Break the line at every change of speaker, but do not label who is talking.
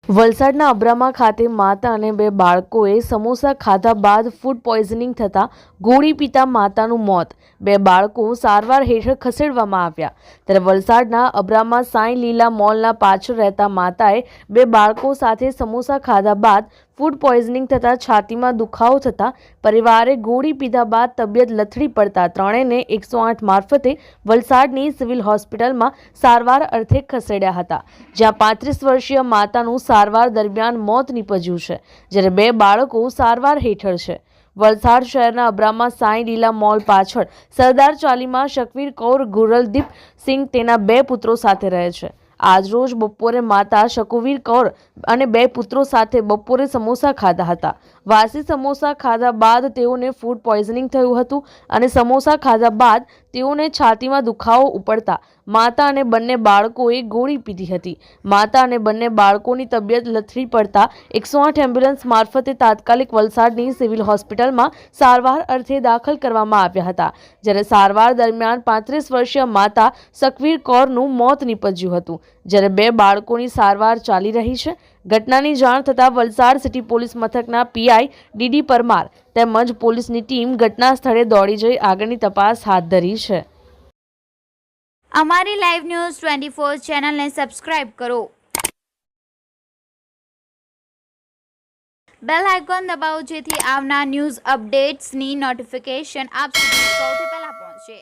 વલસાડના અબ્રામા ખાતે માતા અને બે બાળકોએ સમોસા ખાધા બાદ ફૂડ પોઈઝનિંગ થતાં ગોળી પીતા માતાનું મોત, બે બાળકો સારવાર હેઠળ ખસેડવામાં આવ્યા। ત્યારે વલસાડના અબ્રામા સાંઈ લીલા મોલના પાછળ રહેતા માતાએ બે બાળકો સાથે સમોસા ખાધા બાદ ફૂડ પોઈઝનિંગ થતાં છાતીમાં દુખાવો થતાં પરિવારે ગોળી પીધા બાદ તબિયત લથડી પડતા ત્રણેયને 108 મારફતે વલસાડની સિવિલ હોસ્પિટલમાં સારવાર અર્થે ખસેડ્યા હતા, જ્યાં 35 વર્ષીય માતાનું સારવાર દરમિયાન મોત નીપજ્યું છે, જ્યારે બે બાળકો સારવાર હેઠળ છે। વલસાડ શહેરના અબ્રામા સાંઈ લીલા મોલ પાછળ સરદાર ચાલીમાં શકવીર કૌર ગુરલદીપ સિંહ તેના બે પુત્રો સાથે રહે છે। આજરોજ બપોરે માતા શકવીર કૌર અને બે પુત્રો સાથે બપોરે સમોસા ખાધા હતા। વાસી સમોસા ખાધા બાદ તેઓને ફૂડ પોઈઝનિંગ થયું હતું અને સમોસા ખાધા બાદ તેઓને છાતીમાં દુખાવો ઉપડતા માતા અને બંને બાળકોએ ગોળી પીધી હતી। માતા અને બંને બાળકોની તબિયત લથડી પડતા 108 એમ્બ્યુલન્સ મારફતે તાત્કાલિક વલસાડની સિવિલ હોસ્પિટલમાં સારવાર અર્થે દાખલ કરવામાં આવ્યા હતા, જ્યારે સારવાર દરમિયાન 35 વર્ષીય માતા શકવીર કૌરનું મોત નીપજ્યું હતું, જ્યારે બે બાળકોની સારવાર ચાલી રહી છે। ઘટનાની જાણ થતાં વલસાડ સિટી પોલીસ મથકના પીઆઈ ડીડી પરમાર તેમજ પોલીસની ટીમ ઘટના સ્થળે દોડી જઈ આગળની તપાસ હાથ ધરી છે।
અમારી લાઈવ ન્યૂઝ 24 ચેનલને સબસ્ક્રાઇબ કરો, બેલ આઇકોન દબાવો જેથી આવનાર ન્યૂઝ અપડેટ્સની નોટિફિકેશન આપ સુધી સૌથી પહેલા પહોંચે।